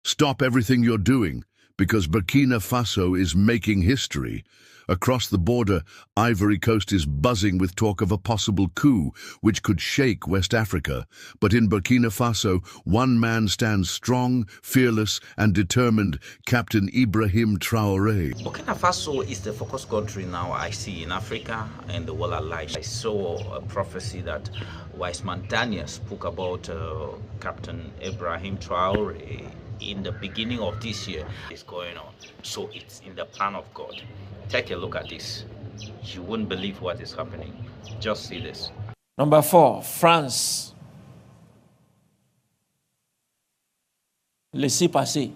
Stop everything you're doing, because Burkina Faso is making history. Across the border, Ivory Coast is buzzing with talk of a possible coup, which could shake West Africa. But in Burkina Faso, one man stands strong, fearless, and determined, Captain Ibrahim Traoré. Burkina Faso is the focus country now I see in Africa and the world alike. I saw a prophecy that Wiseman spoke about Captain Ibrahim Traoré in the beginning of this year. Is going on. So it's in the plan of God. Take a look at this. You wouldn't believe what is happening. Just see this. Number 4, France. Laissez passer.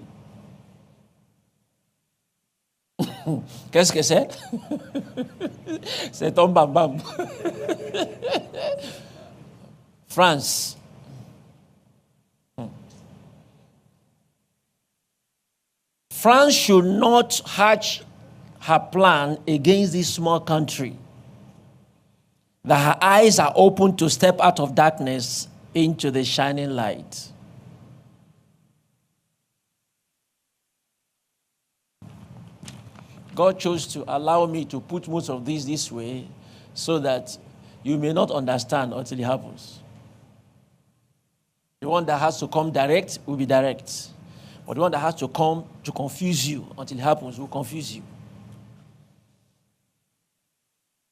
Qu'est-ce que c'est? C'est un bam-bam. France. France should not hatch her plan against this small country, that her eyes are open to step out of darkness into the shining light. God chose to allow me to put most of this way so that you may not understand until it happens. The one that has to come direct will be direct. But the one that has to come to confuse you until it happens will confuse you.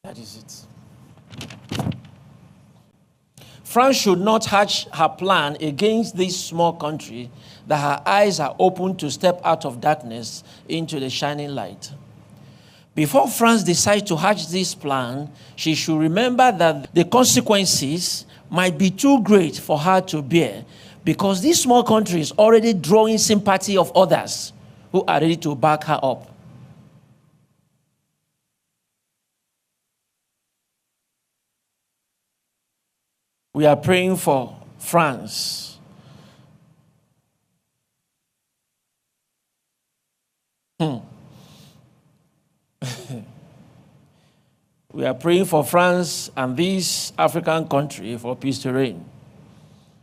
That is it. France should not hatch her plan against this small country, that her eyes are open to step out of darkness into the shining light. Before France decides to hatch this plan, she should remember that the consequences might be too great for her to bear, because this small country is already drawing sympathy of others who are ready to back her up. We are praying for France. We are praying for France and this African country for peace to reign.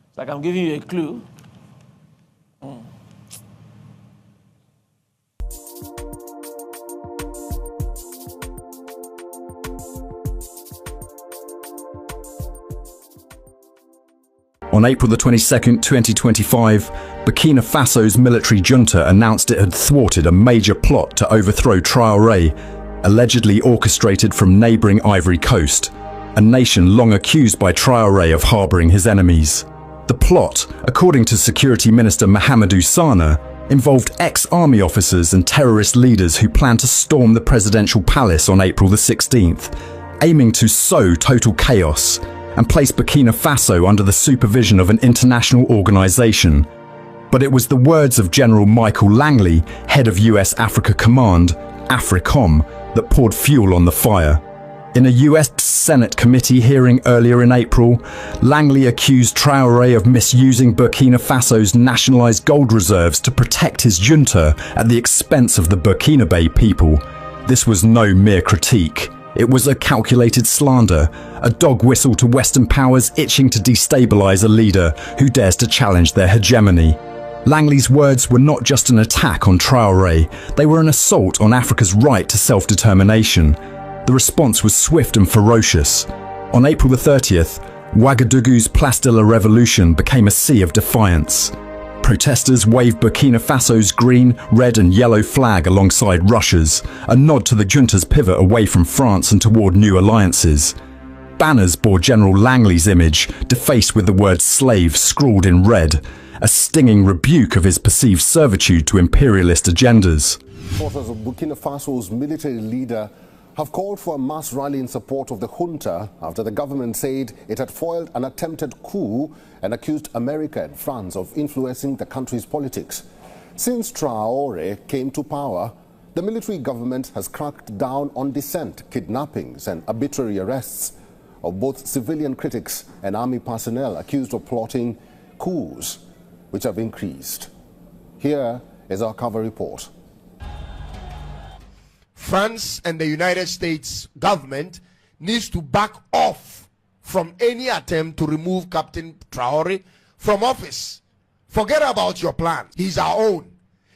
It's like I'm giving you a clue. On April the 22nd, 2025, Burkina Faso's military junta announced it had thwarted a major plot to overthrow Traoré, allegedly orchestrated from neighbouring Ivory Coast, a nation long accused by Traoré of harbouring his enemies. The plot, according to Security Minister Mahamadou Sana, involved ex-army officers and terrorist leaders who planned to storm the presidential palace on April the 16th, aiming to sow total chaos and place Burkina Faso under the supervision of an international organisation. But it was the words of General Michael Langley, head of US Africa Command, AFRICOM, that poured fuel on the fire. In a US Senate committee hearing earlier in April, Langley accused Traoré of misusing Burkina Faso's nationalised gold reserves to protect his junta at the expense of the Burkinabe people. This was no mere critique. It was a calculated slander, a dog whistle to Western powers itching to destabilise a leader who dares to challenge their hegemony. Langley's words were not just an attack on Traoré, they were an assault on Africa's right to self-determination. The response was swift and ferocious. On April the 30th, Ouagadougou's Place de la Révolution became a sea of defiance. Protesters waved Burkina Faso's green, red and yellow flag alongside Russia's, a nod to the junta's pivot away from France and toward new alliances. Banners bore General Langley's image, defaced with the word slave scrawled in red, a stinging rebuke of his perceived servitude to imperialist agendas. Supporters of Burkina Faso's military leader have called for a mass rally in support of the junta after the government said it had foiled an attempted coup and accused America and France of influencing the country's politics. Since Traoré came to power, the military government has cracked down on dissent, kidnappings and arbitrary arrests of both civilian critics and army personnel accused of plotting coups, which have increased. Here is our cover report. France and the United States government needs to back off from any attempt to remove Captain Traoré from office. Forget about your plan. He's our own.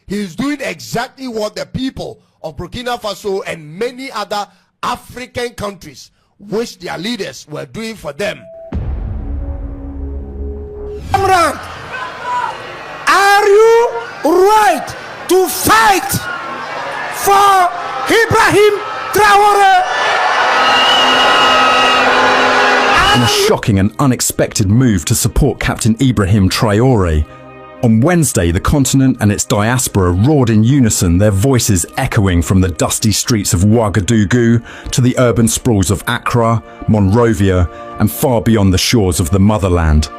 He's doing exactly what the people of Burkina Faso and many other African countries wish their leaders were doing for them. Amran, are you right to fight for Ibrahim TROARÈ? In a shocking and unexpected move to support Captain Ibrahim Traoré, on Wednesday, the continent and its diaspora roared in unison, their voices echoing from the dusty streets of Ouagadougou to the urban sprawls of Accra, Monrovia, and far beyond the shores of the motherland.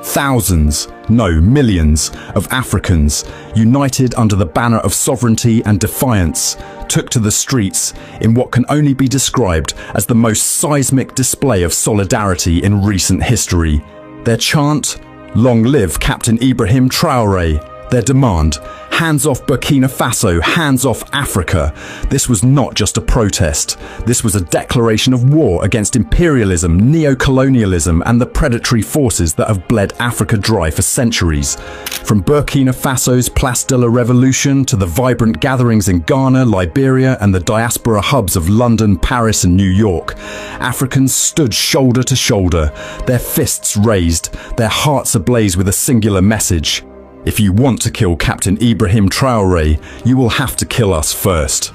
Thousands, no, millions of Africans, united under the banner of sovereignty and defiance, took to the streets in what can only be described as the most seismic display of solidarity in recent history. Their chant, "Long live Captain Ibrahim Traoré." Their demand, "Hands off Burkina Faso, hands off Africa." This was not just a protest. This was a declaration of war against imperialism, neo-colonialism, and the predatory forces that have bled Africa dry for centuries. From Burkina Faso's Place de la Revolution to the vibrant gatherings in Ghana, Liberia, and the diaspora hubs of London, Paris, and New York, Africans stood shoulder to shoulder, their fists raised, their hearts ablaze with a singular message. If you want to kill Captain Ibrahim Traoré, you will have to kill us first.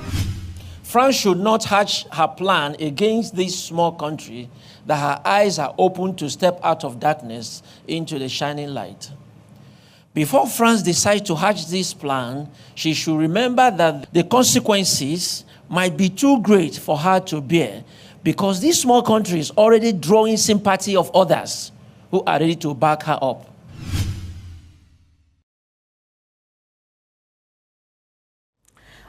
France should not hatch her plan against this small country that her eyes are open to step out of darkness into the shining light. Before France decides to hatch this plan, she should remember that the consequences might be too great for her to bear, because this small country is already drawing sympathy of others who are ready to back her up.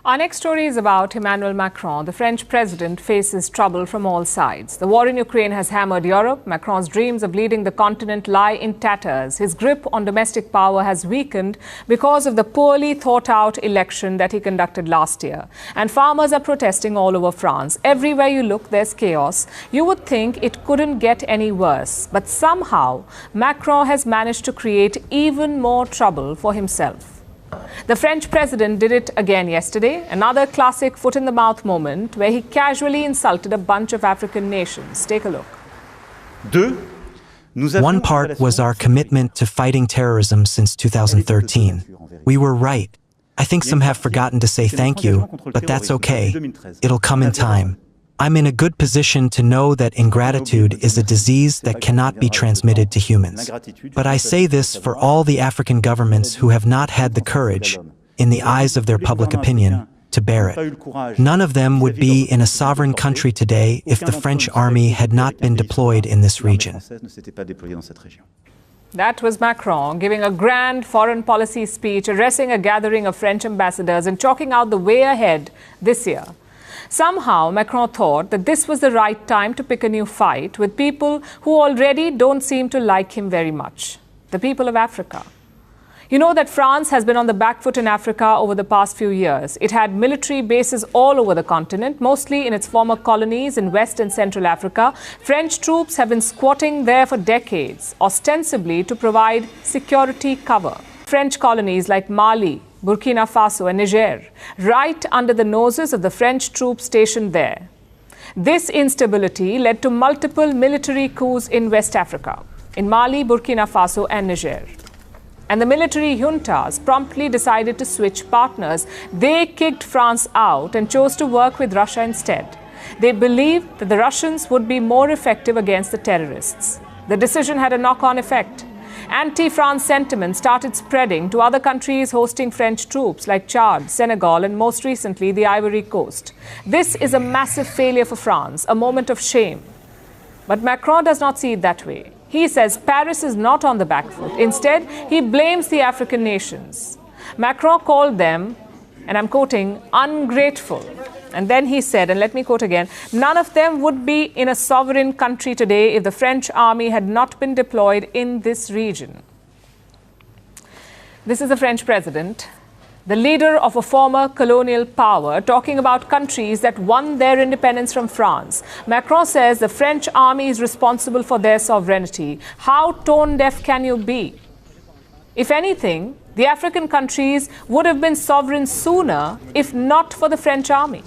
Our next story is about Emmanuel Macron. The French president faces trouble from all sides. The war in Ukraine has hammered Europe. Macron's dreams of leading the continent lie in tatters. His grip on domestic power has weakened because of the poorly thought out election that he conducted last year. And farmers are protesting all over France. Everywhere you look, there's chaos. You would think it couldn't get any worse. But somehow, Macron has managed to create even more trouble for himself. The French president did it again yesterday, another classic foot-in-the-mouth moment where he casually insulted a bunch of African nations. Take a look. One part was our commitment to fighting terrorism since 2013. We were right. I think some have forgotten to say thank you, but that's okay. It'll come in time. I'm in a good position to know that ingratitude is a disease that cannot be transmitted to humans. But I say this for all the African governments who have not had the courage, in the eyes of their public opinion, to bear it. None of them would be in a sovereign country today if the French army had not been deployed in this region. That was Macron giving a grand foreign policy speech, addressing a gathering of French ambassadors and chalking out the way ahead this year. Somehow, Macron thought that this was the right time to pick a new fight with people who already don't seem to like him very much, the people of Africa. You know that France has been on the back foot in Africa over the past few years. It had military bases all over the continent, mostly in its former colonies in West and Central Africa. French troops have been squatting there for decades, ostensibly to provide security cover. French colonies like Mali, Burkina Faso and Niger, right under the noses of the French troops stationed there. This instability led to multiple military coups in West Africa, in Mali, Burkina Faso and Niger. And the military juntas promptly decided to switch partners. They kicked France out and chose to work with Russia instead. They believed that the Russians would be more effective against the terrorists. The decision had a knock-on effect. Anti-France sentiment started spreading to other countries hosting French troops like Chad, Senegal, and most recently the Ivory Coast. This is a massive failure for France, a moment of shame. But Macron does not see it that way. He says Paris is not on the back foot. Instead, he blames the African nations. Macron called them, and I'm quoting, ungrateful. And then he said, and let me quote again, none of them would be in a sovereign country today if the French army had not been deployed in this region. This is the French president, the leader of a former colonial power, talking about countries that won their independence from France. Macron says the French army is responsible for their sovereignty. How tone deaf can you be? If anything, the African countries would have been sovereign sooner if not for the French army.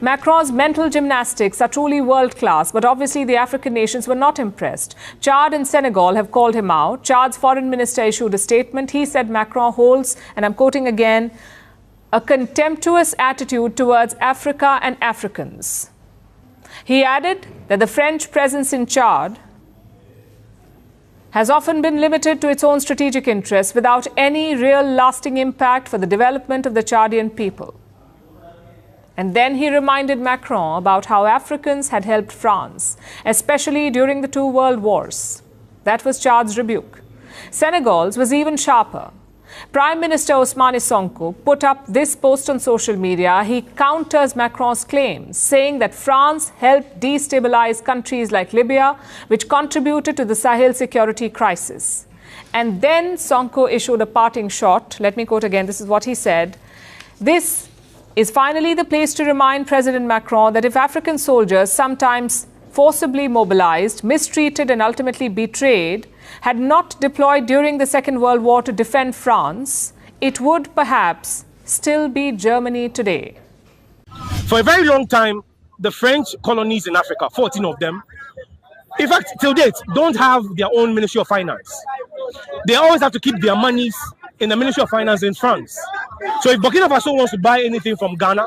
Macron's mental gymnastics are truly world-class, but obviously the African nations were not impressed. Chad and Senegal have called him out. Chad's foreign minister issued a statement. He said Macron holds, and I'm quoting again, a contemptuous attitude towards Africa and Africans. He added that the French presence in Chad has often been limited to its own strategic interests without any real lasting impact for the development of the Chadian people. And then he reminded Macron about how Africans had helped France, especially during the 2 world wars. That was Chad's rebuke. Senegal's was even sharper. Prime Minister Ousmane Sonko put up this post on social media. He counters Macron's claims, saying that France helped destabilize countries like Libya, which contributed to the Sahel security crisis. And then Sonko issued a parting shot. Let me quote again. This is what he said. This is finally the place to remind President Macron that if African soldiers, sometimes forcibly mobilized, mistreated and ultimately betrayed, had not deployed during the Second World War to defend France, it would perhaps still be Germany today. For a very long time, the French colonies in Africa, 14 of them, in fact, till date, don't have their own Ministry of Finance. They always have to keep their monies in the Ministry of Finance in France. So if Burkina Faso wants to buy anything from Ghana,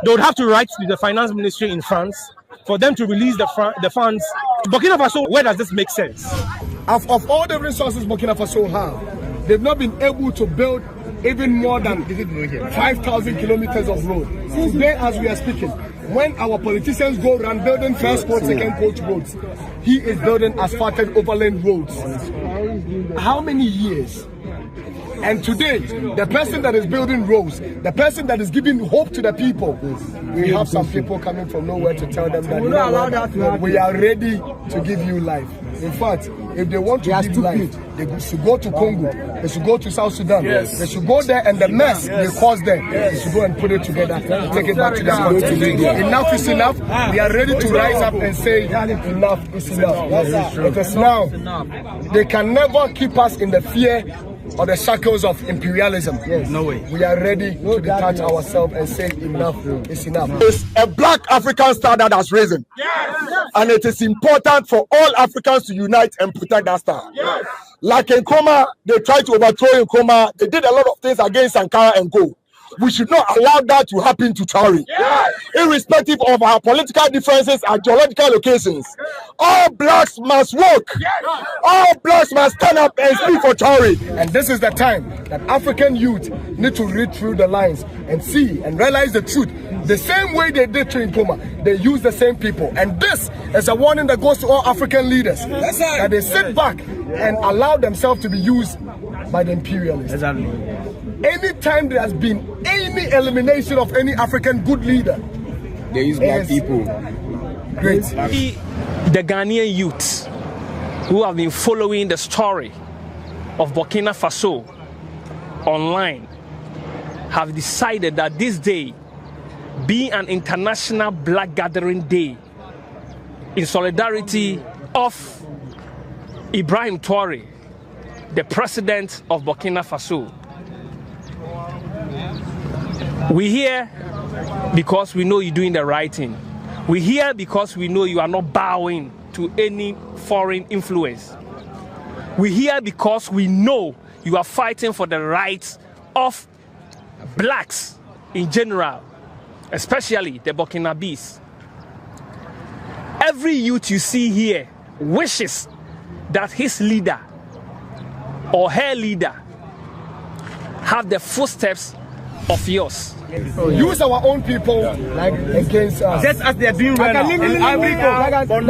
they would have to write to the Finance Ministry in France for them to release the funds to Burkina Faso. Where does this make sense? Of all the resources Burkina Faso have, they've not been able to build even more than 5,000 kilometers of road. Today, as we are speaking, when our politicians go around building first coach, second coach roads, he is building asphalted overland roads. How many years? And today, the person that is building roads, the person that is giving hope to the people, we have some people coming from nowhere to tell them that, you know what, we are ready to give you life. In fact, if they want to give life, they should go to Congo, they should go to South Sudan, they should go there, and the mess they cause there, they should go and put it together and take it back to their country. Enough is enough. We are ready to rise up and say enough is enough. It is now. They can never keep us in the fear or the shackles of imperialism. No way. We are ready to detach ourselves and say enough is enough. It's a black African star that has risen. And it is important for all Africans to unite and protect that star. Like in Nkrumah, they tried to overthrow Nkrumah. They did a lot of things against Sankara and Co. We should not allow that to happen to TROARÈ. Irrespective of our political differences and geological locations, all blacks must work. All blacks must stand up and speak for TROARÈ. And this is the time that African youth need to read through the lines and see and realize the truth. The same way they did to Nkrumah, they use the same people. And this is a warning that goes to all African leaders, that they sit back and allow themselves to be used by the imperialists. Anytime there has been any elimination of any African good leader, they use black people. Great. The Ghanaian youths who have been following the story of Burkina Faso online have decided that this day be an international black gathering day in solidarity of Ibrahim TROARÈ, the president of Burkina Faso. We're here because we know you're doing the right thing. We're here because we know you are not bowing to any foreign influence. We're here because we know you are fighting for the rights of blacks in general, especially the Burkinabés. Every youth you see here wishes that his leader or her leader have the footsteps of yours. Use our own people like against us. Just as they are doing right now.